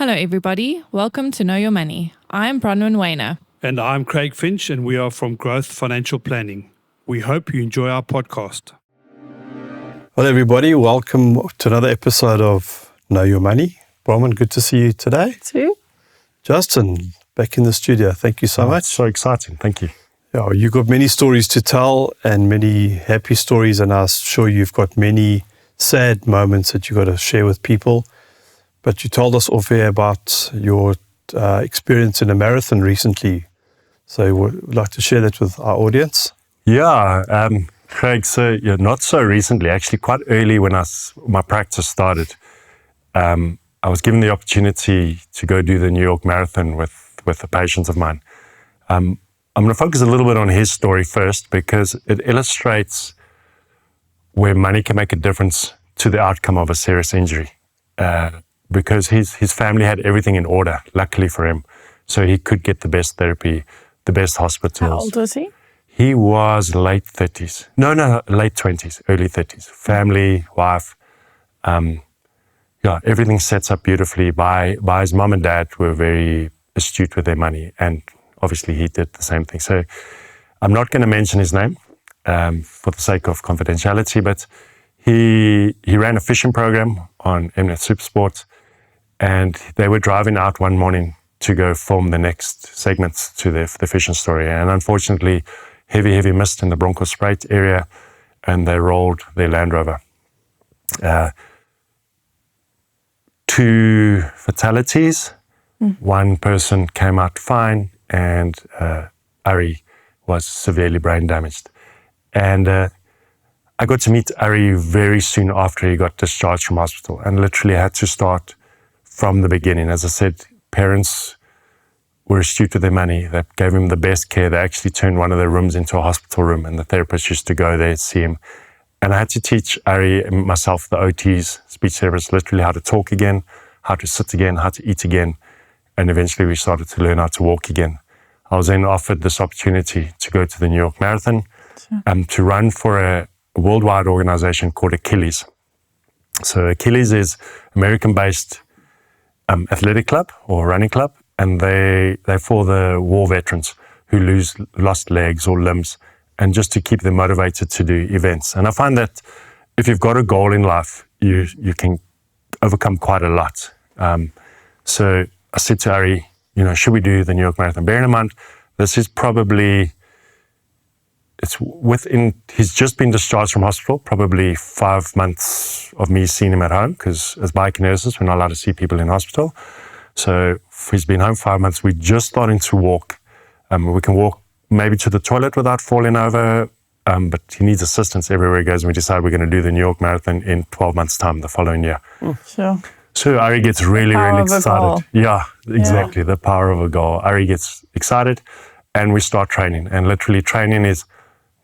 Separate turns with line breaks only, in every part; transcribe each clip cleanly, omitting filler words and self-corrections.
Hello, everybody. Welcome to Know Your Money. I'm Bronwyn Weiner.
And I'm Craig Finch, and we are from Growth Financial Planning. We hope you enjoy our podcast.
Well, everybody, welcome to another episode of Know Your Money. Bronwyn, good to see you today.
Too.
Justin, back in the studio. Thank you so much.
So exciting. Thank you.
Yeah, you've got many stories to tell and many happy stories, and I'm sure you've got many sad moments that you've got to share with people. But you told us off air about your experience in a marathon recently. So we'd like to share that with our audience.
Yeah, Craig, not so recently, actually quite early when my practice started. I was given the opportunity to go do the New York Marathon with a patient of mine. I'm going to focus a little bit on his story first because it illustrates where money can make a difference to the outcome of a serious injury. Because his family had everything in order, luckily for him. So he could get the best therapy, the best hospitals.
How old was he?
He was late 30s. No, late 20s, early 30s. Family, wife. Everything sets up beautifully by his mom and dad who were very astute with their money. And obviously he did the same thing. So I'm not going to mention his name for the sake of confidentiality, but he ran a fishing program on Mnet Supersport. And they were driving out one morning to go film the next segments to the fishing story. And unfortunately, heavy mist in the Bronkhorstspruit area, and they rolled their Land Rover. 2 fatalities. One person came out fine, and Ari was severely brain damaged. And I got to meet Ari very soon after he got discharged from hospital, and literally had to start from the beginning. As I said, parents were astute with their money. They gave him the best care. They actually turned one of their rooms into a hospital room, and the therapist used to go there to see him. And I had to teach Ari and myself, the OTs, speech therapists, literally how to talk again, how to sit again, how to eat again. And eventually we started to learn how to walk again. I was then offered this opportunity to go to the New York Marathon, to run for a worldwide organization called Achilles. So Achilles is American-based athletic club or running club, and they're for the war veterans who lost legs or limbs, and just to keep them motivated to do events. And I find that if you've got a goal in life, you can overcome quite a lot. So I said to Ari, should we do the New York Marathon? Bearing in mind, this is probably, he's just been discharged from hospital, probably 5 months of me seeing him at home, because as biokinesis, we're not allowed to see people in hospital. So he's been home 5 months. We're just starting to walk. We can walk maybe to the toilet without falling over, but he needs assistance everywhere he goes. And we decide we're going to do the New York Marathon in 12 months' time the following year.
Sure.
So Ari gets really excited. Yeah, exactly. The power of a goal. Ari gets excited, and we start training. And literally training is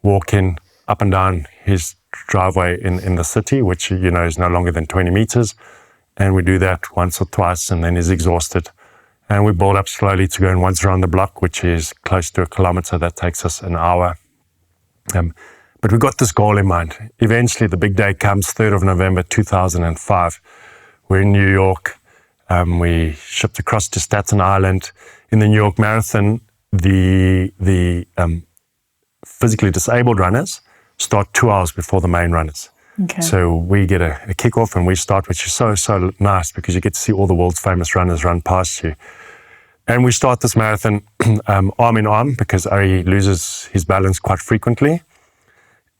walking up and down his driveway in the city, which, is no longer than 20 meters. And we do that once or twice, and then he's exhausted. And we build up slowly to going once around the block, which is close to 1 kilometer. That takes us an hour. But we got this goal in mind. Eventually, the big day comes, 3rd of November, 2005. We're in New York. We shipped across to Staten Island. In the New York Marathon, the physically disabled runners start 2 hours before the main runners.
Okay.
So we get a kickoff and we start, which is so nice because you get to see all the world's famous runners run past you. And we start this marathon arm in arm because Ari loses his balance quite frequently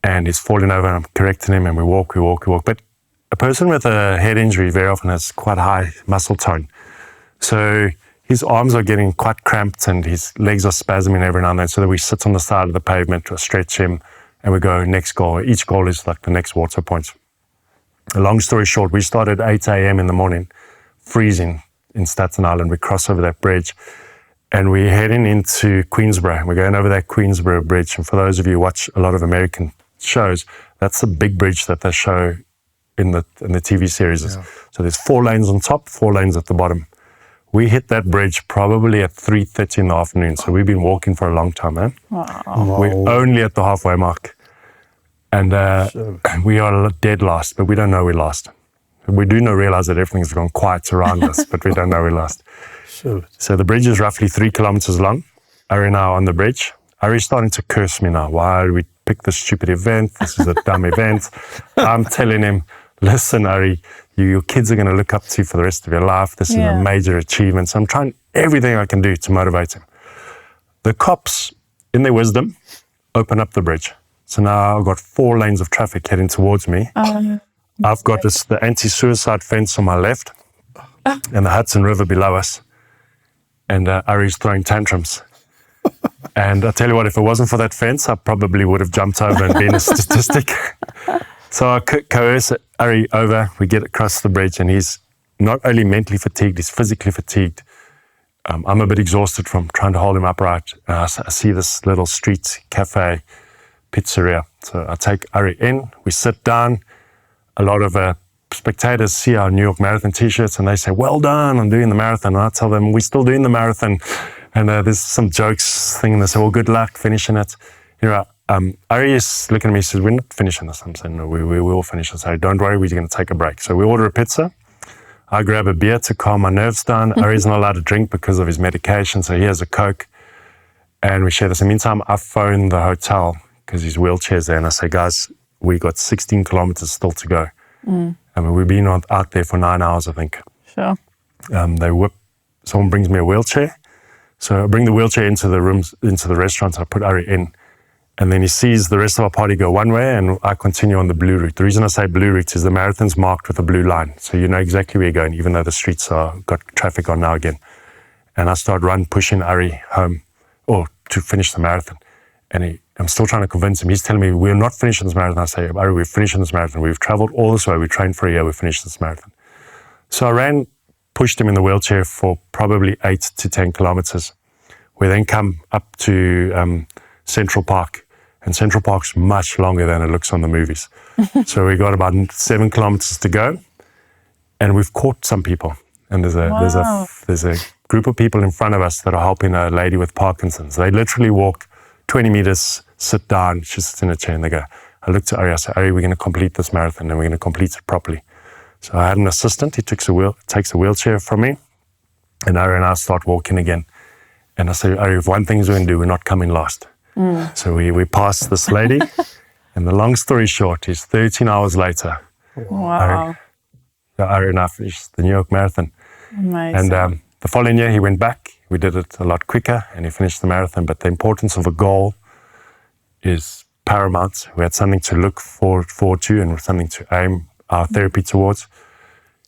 and he's falling over, and I'm correcting him, and we walk. But a person with a head injury very often has quite high muscle tone. So his arms are getting quite cramped and his legs are spasming every now and then, so that we sit on the side of the pavement to stretch him, and we go next goal. Each goal is like the next water point. A long story short, we started at 8 a.m. in the morning, freezing in Staten Island. We cross over that bridge and we're heading into Queensboro. We're going over that Queensboro bridge. And for those of you who watch a lot of American shows, that's the big bridge that they show in the TV series. Yeah. So there's 4 lanes on top, 4 lanes at the bottom. We hit that bridge probably at 3:30 in the afternoon. So we've been walking for a long time, man. Wow. We're only at the halfway mark. And we are dead last, but we don't know we lost. We do realize that everything's gone quiet around us, but we don't know we lost.
Sure.
So the bridge is roughly 3 kilometers long. Ari and I are on the bridge. Ari's starting to curse me now. Why did we pick this stupid event? This is a dumb event. I'm telling him, listen, Ari, your kids are going to look up to you for the rest of your life. This is a major achievement. So I'm trying everything I can do to motivate him. The cops, in their wisdom, open up the bridge. So now I've got 4 lanes of traffic heading towards me. I've got the anti-suicide fence on my left and the Hudson River below us. And Ari's throwing tantrums. And I tell you what, if it wasn't for that fence, I probably would have jumped over and been a statistic. So I coerce Ari over. We get across the bridge, and he's not only mentally fatigued, he's physically fatigued. I'm a bit exhausted from trying to hold him upright. I see this little street cafe pizzeria. So I take Ari in, we sit down. A lot of spectators see our New York Marathon t-shirts and they say, well done, I'm doing the marathon. And I tell them, we're still doing the marathon. And there's some jokes thing, and they say, well, good luck finishing it. Ari is looking at me and says, we're not finishing this. I'm saying, no, we will finish this. I say, don't worry, we're going to take a break. So we order a pizza. I grab a beer to calm my nerves down. Ari's not allowed to drink because of his medication, so he has a Coke. And we share this. In the meantime, I phone the hotel because his wheelchair's there, and I say, guys, we got 16 kilometers still to go. I mean, we've been out there for 9 hours, I think.
Sure.
Someone brings me a wheelchair. So I bring the wheelchair into the rooms, into the restaurant. I put Ari in, and then he sees the rest of our party go one way, and I continue on the blue route. The reason I say blue route is the marathon's marked with a blue line, so you know exactly where you're going, even though the streets are got traffic on now again. And I start pushing Ari home, or to finish the marathon. And I'm still trying to convince him. He's telling me, we're not finishing this marathon. I say, Ari, we're finishing this marathon. We've traveled all this way. We trained for a year. We finished this marathon. So I pushed him in the wheelchair for probably 8 to 10 kilometers. We then come up to Central Park. And Central Park's much longer than it looks on the movies. So we got about 7 kilometers to go. And we've caught some people. And there's a group of people in front of us that are helping a lady with Parkinson's. They literally walk 20 meters, sit down, she sits in a chair, and they go. I looked at Ari, I said, Ari, we're going to complete this marathon, and we're going to complete it properly. So I had an assistant, he takes a wheelchair from me, and Ari and I start walking again. And I say, Ari, if one thing is we're going to do, we're not coming last. So we passed this lady, and the long story short is 13 hours later,
Wow.
Ari and I finished the New York Marathon.
Amazing.
And the following year he went back. We did it a lot quicker, and he finished the marathon. But the importance of a goal is paramount. We had something to look forward to and something to aim our therapy towards.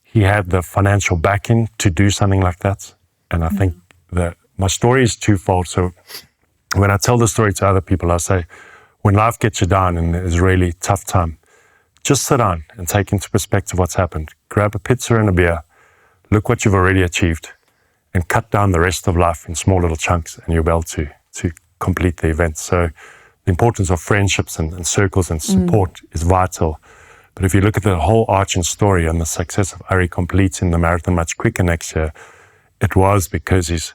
He had the financial backing to do something like that. And I think that my story is twofold. So when I tell the story to other people, I say, when life gets you down and it's a really tough time, just sit down and take into perspective what's happened. Grab a pizza and a beer, look what you've already achieved, and cut down the rest of life in small little chunks, and you'll be able to complete the event. So the importance of friendships and circles and support is vital. But if you look at the whole arching story and the success of Ari completing the marathon much quicker next year, it was because his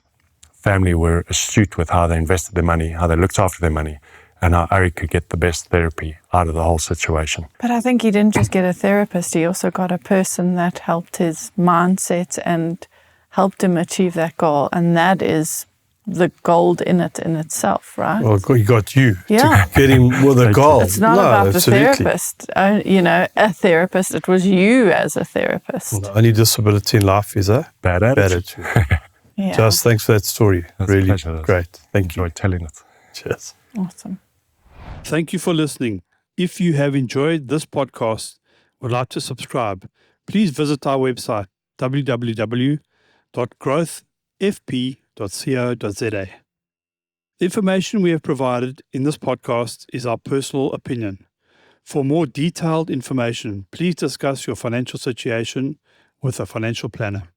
family were astute with how they invested their money, how they looked after their money, and how Ari could get the best therapy out of the whole situation.
But I think he didn't just get a therapist, he also got a person that helped his mindset and helped him achieve that goal. And that is the gold in it in itself, right?
Well, he got you
Yeah.
to get him with a goal.
It's not
No,
about the
absolutely.
therapist, a therapist. It was you as a therapist.
The only disability in life is a
Bad attitude.
Yeah.
Just thanks for that story.
That's a
Really
pleasure.
great. Thank you.
Enjoy telling it.
Cheers.
Awesome.
Thank you for listening. If you have enjoyed this podcast or would like to subscribe, please visit our website, www.growthfp.co.za. The information we have provided in this podcast is our personal opinion. For more detailed information, please discuss your financial situation with a financial planner.